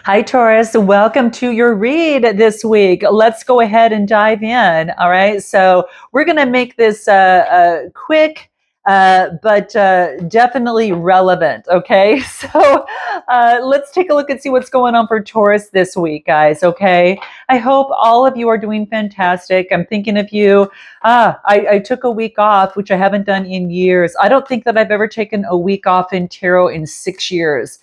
Hi, Taurus. Welcome to your read this week. Let's go ahead and dive in. All right. So, we're going to make this quick, but definitely relevant. Okay. So, let's take a look and see what's going on for Taurus this week, guys. Okay. I hope all of you are doing fantastic. I'm thinking of you. I took a week off, which I haven't done in years. I don't think that I've ever taken a week off in tarot in 6 years.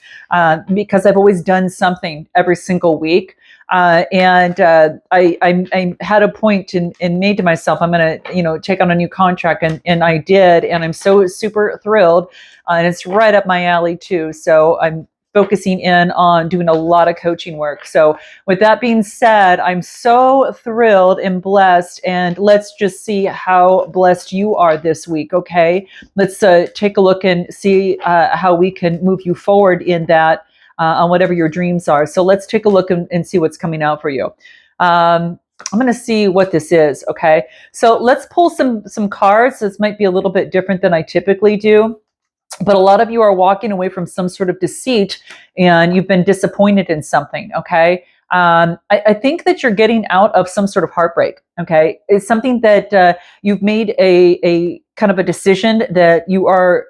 Because I've always done something every single week. I had a point and made to myself, I'm going to, take on a new contract. And I did. And I'm so super thrilled. And it's right up my alley too. So I'm focusing in on doing a lot of coaching work. So with that being said, I'm so thrilled and blessed. And let's just see how blessed you are this week. Okay. Let's take a look and see how we can move you forward in that on whatever your dreams are. So let's take a look and see what's coming out for you. I'm going to see what this is. Okay. So let's pull some cards. This might be a little bit different than I typically do. But a lot of you are walking away from some sort of deceit and you've been disappointed in something. Okay. I think that you're getting out of some sort of heartbreak. Okay. It's something that you've made a kind of a decision that you're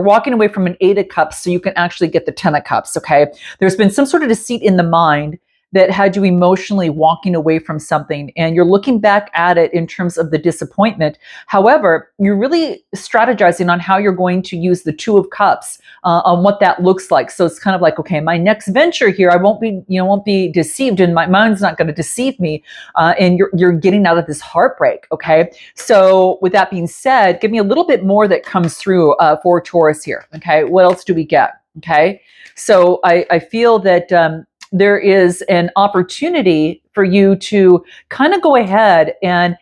walking away from an 8 of Cups so you can actually get the 10 of Cups. Okay. There's been some sort of deceit in the mind that had you emotionally walking away from something, and you're looking back at it in terms of the disappointment. However, you're really strategizing on how you're going to use the 2 of Cups, on what that looks like. So it's kind of like, okay, my next venture here, I won't be deceived, and my mind's not going to deceive me. And you're getting out of this heartbreak. Okay. So with that being said, give me a little bit more that comes through for Taurus here. Okay. What else do we get? Okay. So I feel that there is an opportunity for you to kind of go ahead and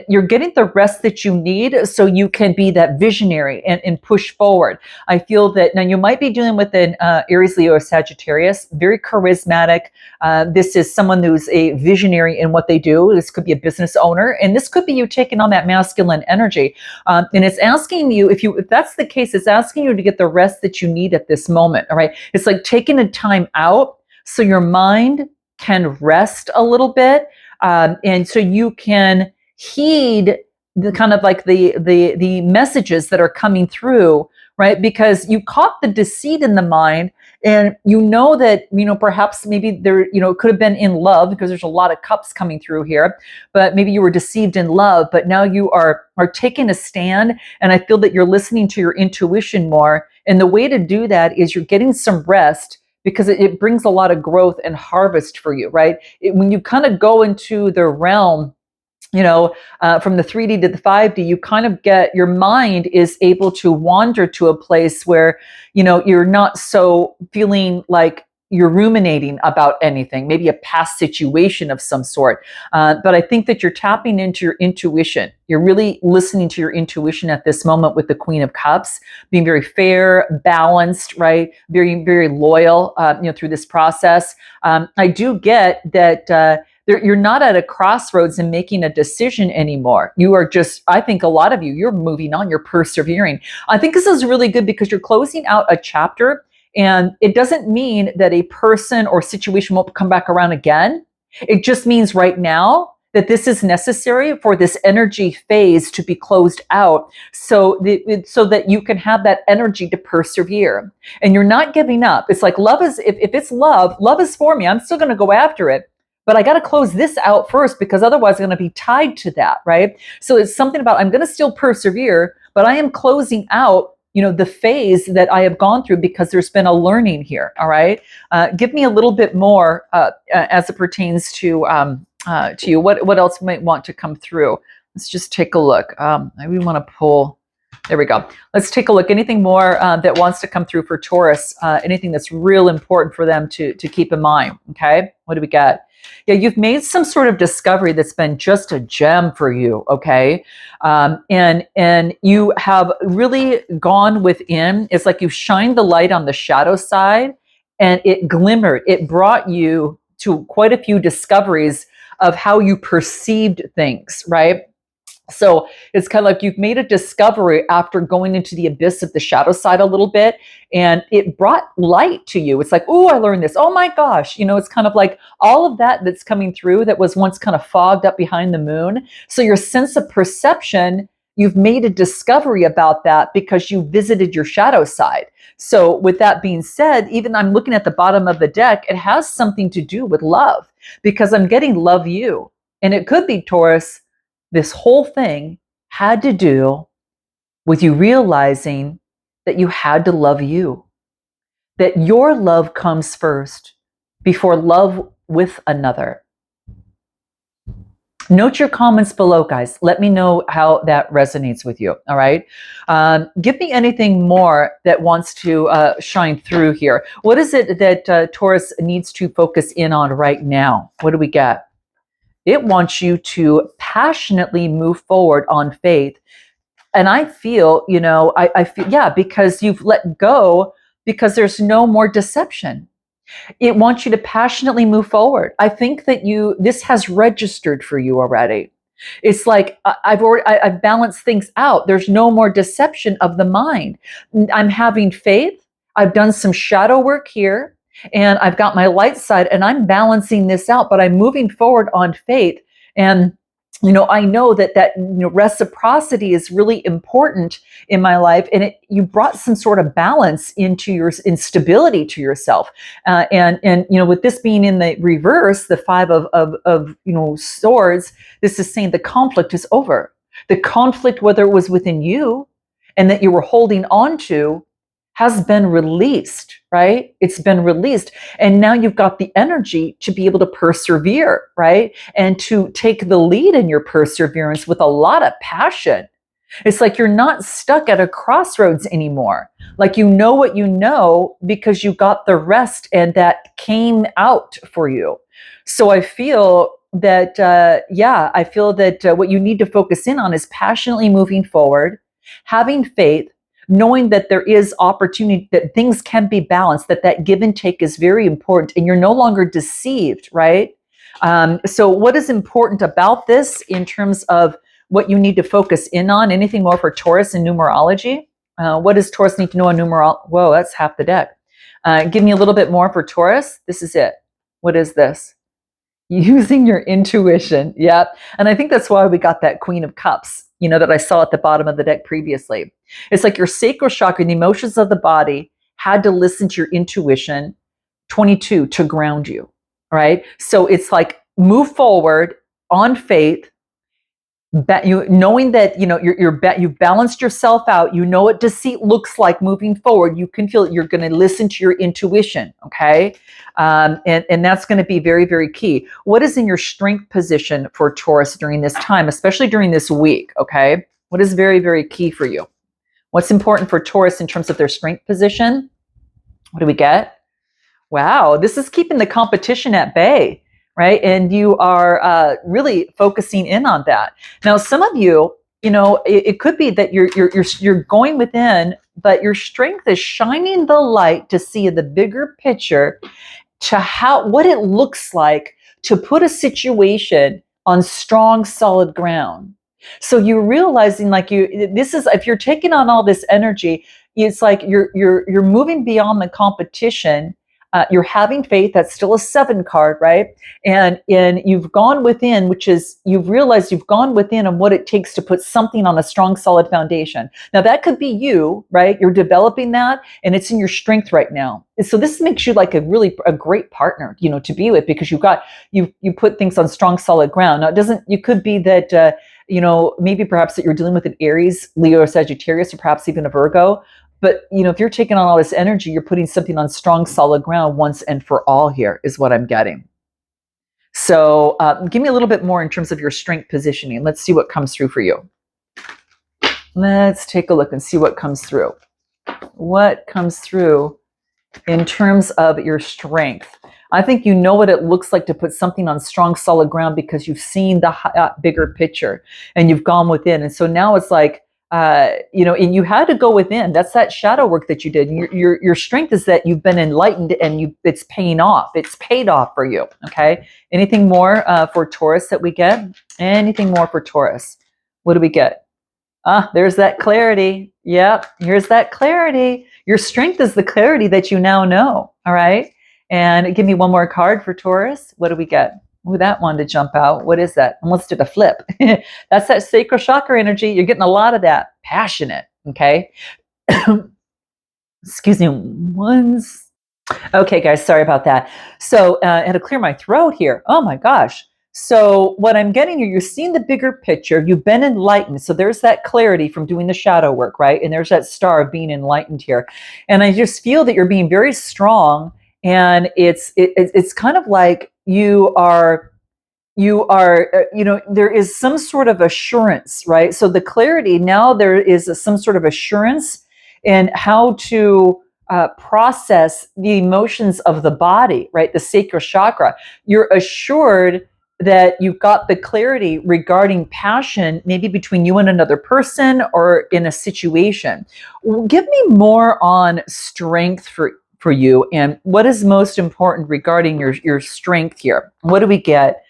you're getting the rest that you need so you can be that visionary and push forward. I feel that now you might be dealing with an Aries, Leo, or Sagittarius, very charismatic. This is someone who's a visionary in what they do. This could be a business owner, and this could be you taking on that masculine energy. And it's asking you, if that's the case, it's asking you to get the rest that you need at this moment. All right. It's like taking a time out so your mind can rest a little bit, and so you can heed the kind of like the messages that are coming through, right? Because you caught the deceit in the mind, and you know that perhaps maybe there it could have been in love, because there's a lot of cups coming through here, but maybe you were deceived in love, but now you are taking a stand, and I feel that you're listening to your intuition more, and the way to do that is you're getting some rest, because it brings a lot of growth and harvest for you, right? When you kind of go into the realm, from the 3D to the 5D, you kind of get, your mind is able to wander to a place where, you're not so feeling like you're ruminating about anything, maybe a past situation of some sort. But I think that you're tapping into your intuition. You're really listening to your intuition at this moment with the Queen of Cups, being very fair, balanced, right? Very, very loyal, through this process. I do get that, you're not at a crossroads and making a decision anymore. You are just, I think a lot of you're moving on, you're persevering. I think this is really good because you're closing out a chapter, and it doesn't mean that a person or situation won't come back around again. It just means right now that this is necessary for this energy phase to be closed out, so that you can have that energy to persevere. And you're not giving up. It's like love is, if it's love is for me. I'm still going to go after it. But I got to close this out first, because otherwise I'm going to be tied to that, right? So it's something about, I'm going to still persevere, but I am closing out, the phase that I have gone through, because there's been a learning here. All right. Give me a little bit more as it pertains to you. What else might want to come through? Let's just take a look. We want to pull. There we go. Let's take a look. Anything more that wants to come through for Taurus? Anything that's real important for them to keep in mind? Okay. What do we got? Yeah, you've made some sort of discovery that's been just a gem for you, okay? And you have really gone within. It's like you've shined the light on the shadow side, and it glimmered. It brought you to quite a few discoveries of how you perceived things, right? So it's kind of like you've made a discovery after going into the abyss of the shadow side a little bit, and it brought light to you. It's like, oh, I learned this. Oh my gosh. It's kind of like all of that that's coming through that was once kind of fogged up behind the moon. So your sense of perception, you've made a discovery about that because you visited your shadow side. So with that being said, even I'm looking at the bottom of the deck, it has something to do with love because I'm getting love you. And it could be Taurus, this whole thing had to do with you realizing that you had to love you, that your love comes first before love with another. Note your comments below, guys. Let me know how that resonates with you. All right. Give me anything more that wants to shine through here. What is it that Taurus needs to focus in on right now? What do we get? It wants you to passionately move forward on faith. And I feel, I feel, yeah, because you've let go, because there's no more deception. It wants you to passionately move forward. I think that this has registered for you already. It's like I've balanced things out. There's no more deception of the mind. I'm having faith. I've done some shadow work here, and I've got my light side, and I'm balancing this out. But I'm moving forward on faith, and I know that reciprocity is really important in my life, and you brought some sort of balance into your instability to yourself, and with this being in the reverse, the five of swords, this is saying the conflict is over. The conflict, whether it was within you and that you were holding on to, has been released, right? It's been released. And now you've got the energy to be able to persevere, right? And to take the lead in your perseverance with a lot of passion. It's like you're not stuck at a crossroads anymore. Like you know what you know because you got the rest and that came out for you. So I feel that, I feel that what you need to focus in on is passionately moving forward, having faith, knowing that there is opportunity, that things can be balanced, that give and take is very important, and you're no longer deceived, right? So what is important about this in terms of what you need to focus in on? Anything more for Taurus in numerology? What does Taurus need to know on numerology? Whoa, that's half the deck. Give me a little bit more for Taurus. This is it. What is this? Using your intuition. Yep. And I think that's why we got that Queen of Cups, that I saw at the bottom of the deck previously. It's like your sacral chakra, the emotions of the body, had to listen to your intuition, 22, to ground you, right? So it's like move forward on faith, knowing that you've balanced yourself out. You know what deceit looks like moving forward. You can feel it. You're going to listen to your intuition, okay? And that's going to be very, very key. What is in your strength position for Taurus during this time, especially during this week, okay? What is very, very key for you? What's important for Taurus in terms of their strength position? What do we get? Wow, this is keeping the competition at bay, right? And you are really focusing in on that. Now, some of you, it could be that you're going within, but your strength is shining the light to see the bigger picture, to what it looks like to put a situation on strong, solid ground. So you're realizing, like, this is, if you're taking on all this energy, it's like you're moving beyond the competition. You're having faith. That's still a 7 card, right? And you've gone within, which is, you've realized you've gone within on what it takes to put something on a strong, solid foundation. Now that could be you, right? You're developing that, and it's in your strength right now. So this makes you like a great partner, to be with, because you put things on strong, solid ground. Now you could be that, maybe perhaps that you're dealing with an Aries, Leo, or Sagittarius, or perhaps even a Virgo. But, if you're taking on all this energy, you're putting something on strong, solid ground once and for all here, is what I'm getting. So give me a little bit more in terms of your strength positioning. Let's see what comes through for you. Let's take a look and see what comes through. What comes through in terms of your strength? I think you know what it looks like to put something on strong, solid ground because you've seen the bigger picture and you've gone within. And so now it's like, and you had to go within. That's that shadow work that you did. Your strength is that you've been enlightened, and it's paying off. It's paid off for you. Okay. Anything more for Taurus that we get? Anything more for Taurus? What do we get? Ah, there's that clarity. Yep, here's that clarity. Your strength is the clarity that you now know. All right. And give me one more card for Taurus. What do we get? Ooh, that one to jump out. What is that? Almost did a flip. That's that sacral chakra energy. You're getting a lot of that. Passionate. Okay. Excuse me. Okay, guys, sorry about that. So I had to clear my throat here. Oh my gosh. So what I'm getting here, you're seeing the bigger picture. You've been enlightened. So there's that clarity from doing the shadow work, right? And there's that star of being enlightened here. And I just feel that you're being very strong. And it's kind of like there is some sort of assurance, right? So the clarity now, there is some sort of assurance in how to process the emotions of the body, right? The sacral chakra. You're assured that you've got the clarity regarding passion, maybe between you and another person or in a situation. Give me more on strength for you, and what is most important regarding your strength here. What do we get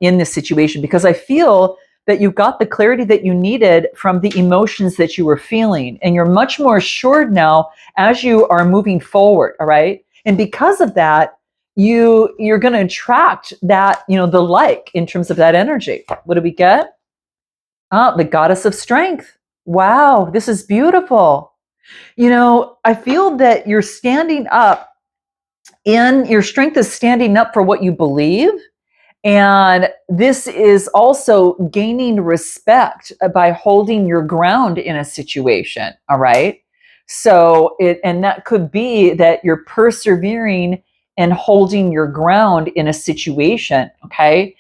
in this situation? Because I feel that you got the clarity that you needed from the emotions that you were feeling, and you're much more assured now as you are moving forward. All right, and because of that, you're going to attract that, the like in terms of that energy. What do we get? Oh, the goddess of strength. Wow, this is beautiful. I feel that you're standing up in your strength is standing up for what you believe. And this is also gaining respect by holding your ground in a situation. All right. So and that could be that you're persevering and holding your ground in a situation. Okay.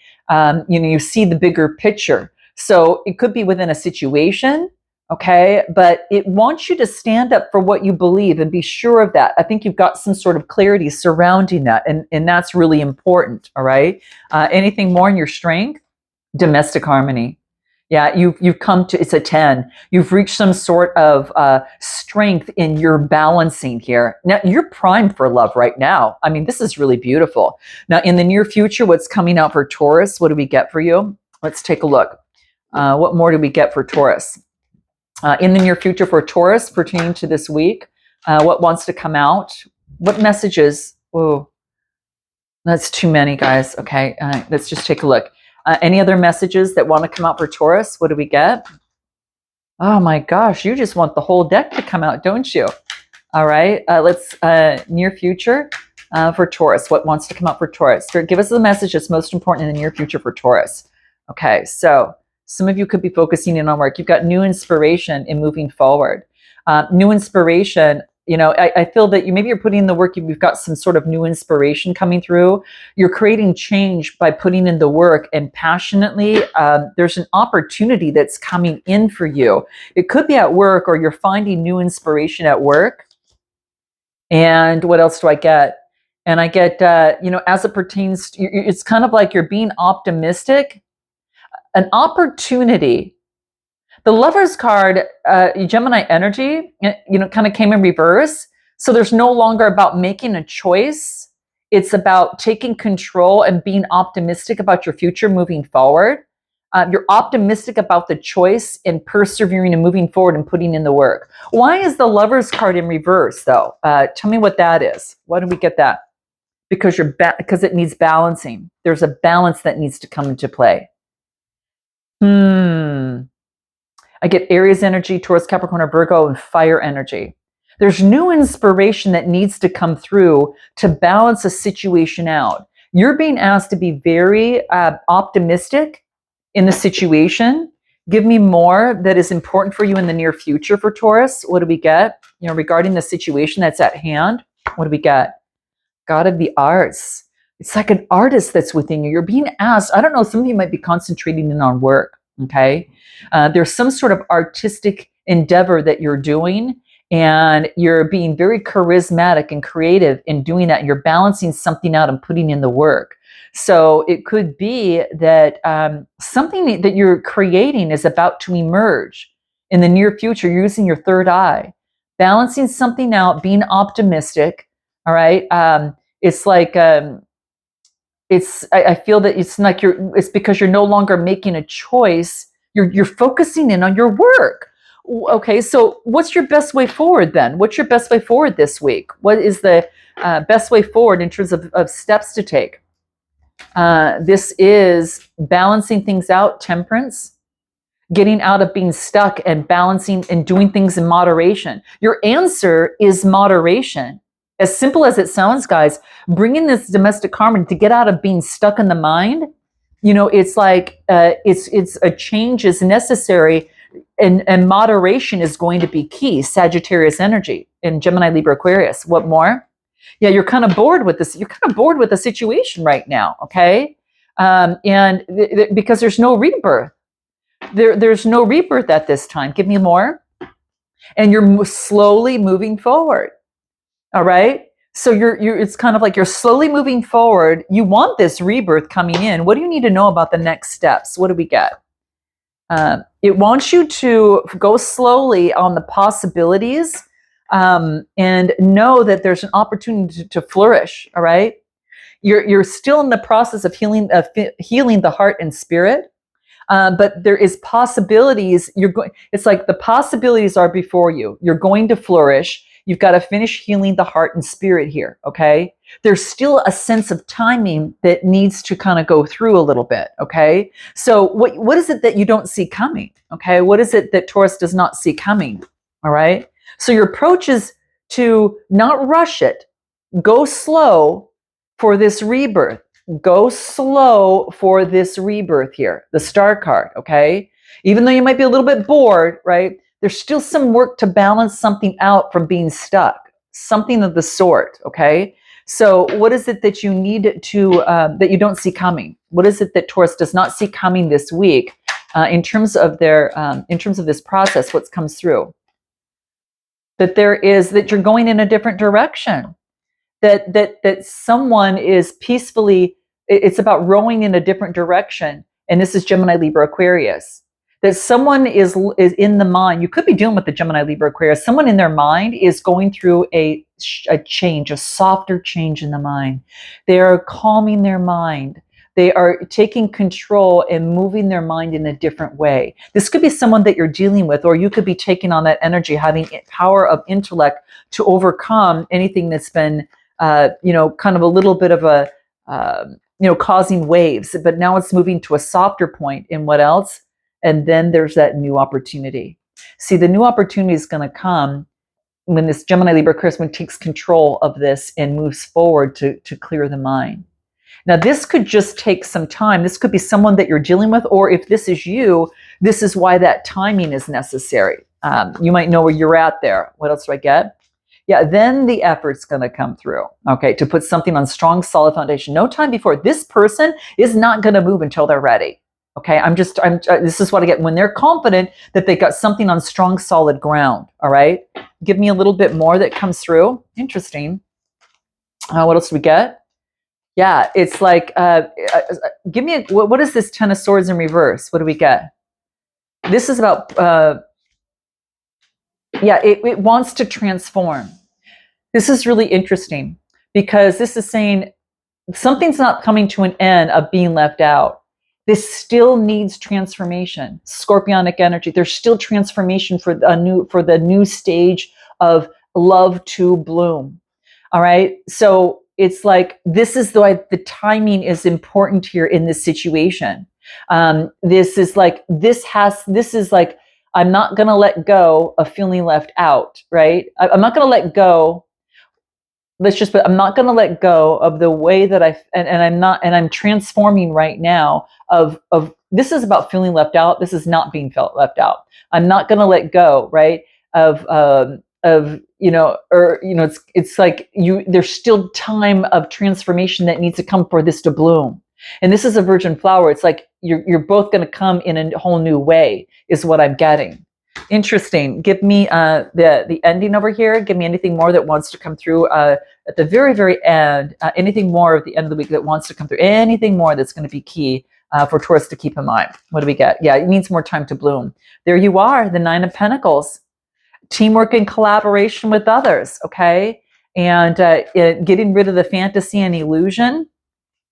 You see the bigger picture. So it could be within a situation. Okay. But it wants you to stand up for what you believe and be sure of that. I think you've got some sort of clarity surrounding that. And that's really important. All right. Anything more in your strength? Domestic harmony. Yeah, you've come to, it's a 10. You've reached some sort of strength in your balancing here. Now you're primed for love right now. I mean, this is really beautiful. Now in the near future, what's coming out for Taurus? What do we get for you? Let's take a look. What more do we get for Taurus? In the near future for Taurus pertaining to this week, what wants to come out? What messages? Oh, that's too many, guys. Okay, let's just take a look. Any other messages that want to come out for Taurus? What do we get? Oh my gosh, you just want the whole deck to come out, don't you? All right, let's near future for Taurus. What wants to come out for Taurus? Spirit, give us the message that's most important in the near future for Taurus. Okay, so some of you could be focusing in on work. You've got new inspiration in moving forward. New inspiration. I feel that you're putting in the work. You've got some sort of new inspiration coming through. You're creating change by putting in the work and passionately. There's an opportunity that's coming in for you. It could be at work, or you're finding new inspiration at work. And what else do I get? And I get, as it pertains, it's kind of like you're being optimistic. An opportunity. The Lover's card, Gemini energy, kind of came in reverse. So there's no longer about making a choice. It's about taking control and being optimistic about your future moving forward. You're optimistic about the choice and persevering and moving forward and putting in the work. Why is the Lover's card in reverse, though? Tell me what that is. Why do we get that? Because because it needs balancing. There's a balance that needs to come into play. I get Aries energy, Taurus, Capricorn, or Virgo, and fire energy. There's new inspiration that needs to come through to balance a situation out. You're being asked to be very optimistic in the situation. Give me more that is important for you in the near future for Taurus. What do we get? Regarding the situation that's at hand, what do we get? God of the arts. It's like an artist that's within you. You're being asked, I don't know, some of you might be concentrating in on work. Okay. There's some sort of artistic endeavor that you're doing, and you're being very charismatic and creative in doing that. You're balancing something out and putting in the work. So it could be that something that you're creating is about to emerge in the near future. You're using your third eye, balancing something out, being optimistic. All right. It's like, I feel that it's like it's because you're no longer making a choice You're focusing in on your work. Okay, so what's your best way forward then? What's your best way forward this week? What is the best way forward in terms of steps to take? This is balancing things out, temperance, getting out of being stuck and balancing and doing things in moderation. Your answer is moderation. As simple as it sounds, guys, bringing this domestic karma to get out of being stuck in the mind, it's like it's a change is necessary, and moderation is going to be key. Sagittarius energy in Gemini, Libra, Aquarius. What more? Yeah, you're kind of bored with this. You're kind of bored with the situation right now, okay? And because there's no rebirth. There's no rebirth at this time. Give me more. And you're slowly moving forward. All right. So it's kind of like you're slowly moving forward. You want this rebirth coming in. What do you need to know about the next steps? What do we get? It wants you to go slowly on the possibilities, and know that there's an opportunity to flourish. All right. You're still in the process of healing the heart and spirit. But there is possibilities. It's like the possibilities are before you. You're going to flourish. You've got to finish healing the heart and spirit here. Okay. There's still a sense of timing that needs to kind of go through a little bit. Okay. So what is it that you don't see coming? Okay. What is it that Taurus does not see coming? All right. So your approach is to not rush it. Go slow for this rebirth. Go slow for this rebirth here, the star card, okay? Even though you might be a little bit bored, right? There's still some work to balance something out from being stuck, something of the sort, okay? So what is it that you need to, that you don't see coming? What is it that Taurus does not see coming this week in terms of this process, what comes through? That you're going in a different direction. That someone is peacefully, it's about rowing in a different direction. And this is Gemini, Libra, Aquarius. That someone is in the mind. You could be dealing with the Gemini, Libra, Aquarius. Someone in their mind is going through a change, a softer change in the mind. They are calming their mind. They are taking control and moving their mind in a different way. This could be someone that you're dealing with, or you could be taking on that energy, having power of intellect to overcome anything that's been kind of a little bit of a, causing waves, but now it's moving to a softer point in what else? And then there's that new opportunity. See, the new opportunity is going to come when this Gemini, Libra, Aquarius takes control of this and moves forward to clear the mind. Now, this could just take some time. This could be someone that you're dealing with, or if this is you, this is why that timing is necessary. You might know where you're at there. What else do I get? Yeah, then the effort's going to come through, okay, to put something on strong, solid foundation. No time before. This person is not going to move until they're ready, okay? This is what I get. When they're confident that they got something on strong, solid ground, all right? Give me a little bit more that comes through. Interesting. What else do we get? Yeah, it's like, give me, what is this 10 of Swords in reverse? What do we get? This is about... it wants to transform. This is really interesting because this is saying something's not coming to an end of being left out. This still needs transformation. Scorpionic energy. There's still transformation for the new stage of love to bloom. All right. So it's like this is the timing is important here in this situation. This is like I'm not going to let go of feeling left out, right? I'm not going to let go. I'm not going to let go of the way that I'm transforming right now of this is about feeling left out. This is not being felt left out. I'm not going to let go, right? It's like there's still time of transformation that needs to come for this to bloom. And this is a virgin flower. It's like you're both going to come in a whole new way is what I'm getting. Interesting. Give me the ending over here. Give me anything more that wants to come through at the very, very end. Anything more at the end of the week that wants to come through. Anything more that's going to be key for Taurus to keep in mind. What do we get? Yeah, it needs more time to bloom. There you are, the 9 of Pentacles. Teamwork and collaboration with others, okay? And getting rid of the fantasy and illusion.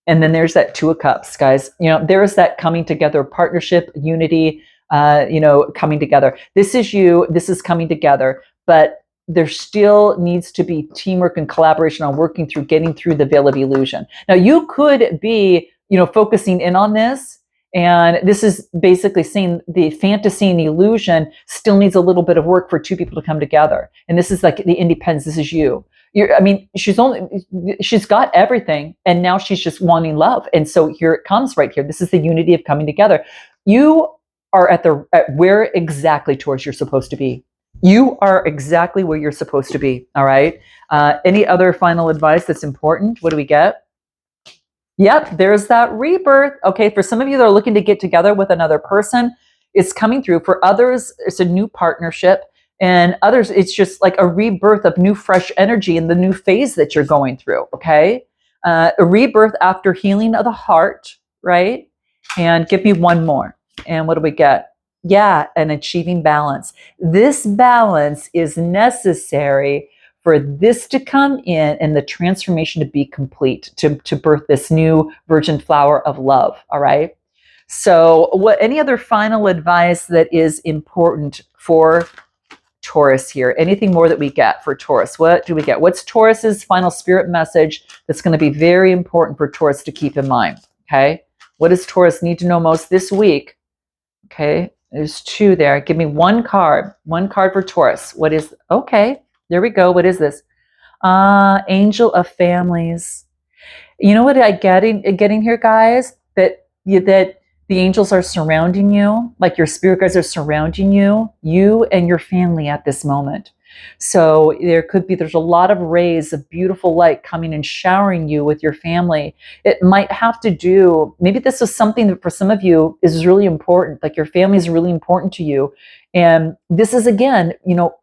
And then there's that 2 of Cups, guys. There's that coming together, partnership, unity, coming together. This is you. This is coming together. But there still needs to be teamwork and collaboration on working through getting through the veil of illusion. Now, you could be, focusing in on this. And this is basically saying the fantasy and the illusion still needs a little bit of work for two people to come together. And this is like the independence. This is you. She's got everything, and now she's just wanting love. And so here it comes right here. This is the unity of coming together. You are at where exactly, Taurus, you're supposed to be. You are exactly where you're supposed to be. All right. Any other final advice that's important? What do we get? Yep, there's that rebirth. Okay, for some of you that are looking to get together with another person, it's coming through. For others, it's a new partnership. And others, it's just like a rebirth of new, fresh energy in the new phase that you're going through. Okay. A rebirth after healing of the heart, right? And give me one more. And what do we get? Yeah, and achieving balance. This balance is necessary for this to come in and the transformation to be complete, to birth this new virgin flower of love. All right. So any other final advice that is important for Taurus here? Anything more that we get for Taurus? What do we get? What's Taurus's final spirit message that's going to be very important for Taurus to keep in mind? Okay. What does Taurus need to know most this week? Okay. There's two there. Give me one card for Taurus. What is, okay, there we go. What is this? Angel of Families. You know what I getting here, guys? That the angels are surrounding you, like your spirit guides are surrounding you and your family at this moment. So there's a lot of rays of beautiful light coming and showering you with your family. It might have to do, maybe this is something that for some of you is really important, like your family is really important to you. And this is, again,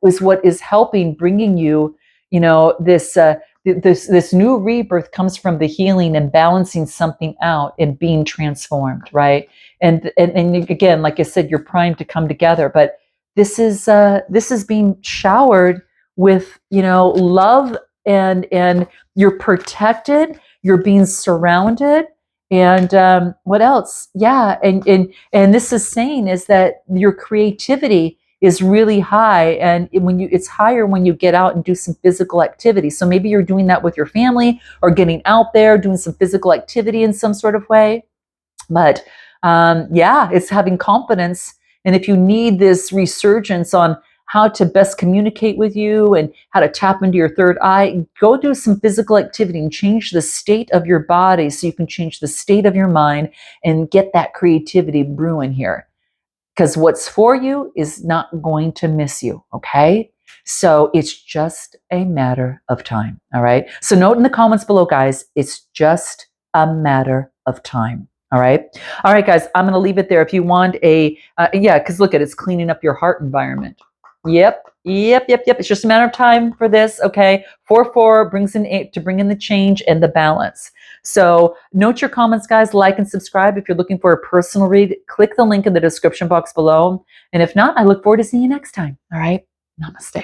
is what is helping bringing you, this new rebirth comes from the healing and balancing something out and being transformed, right? And again, like I said, you're primed to come together, but this is being showered with, love, and you're protected, you're being surrounded. And what else? Yeah. And this is saying is that your creativity is really high, and it's higher when you get out and do some physical activity. So maybe you're doing that with your family or getting out there, doing some physical activity in some sort of way. But it's having confidence. And if you need this resurgence on how to best communicate with you and how to tap into your third eye, go do some physical activity and change the state of your body so you can change the state of your mind and get that creativity brewing here. Because what's for you is not going to miss you, okay? So it's just a matter of time, all right? So note in the comments below, guys, it's just a matter of time. All right. All right, guys, I'm going to leave it there. If you want because look it's cleaning up your heart environment. Yep. It's just a matter of time for this. Okay. 4-4 brings in 8 to bring in the change and the balance. So note your comments, guys, like and subscribe. If you're looking for a personal read, click the link in the description box below. And if not, I look forward to seeing you next time. All right. Namaste.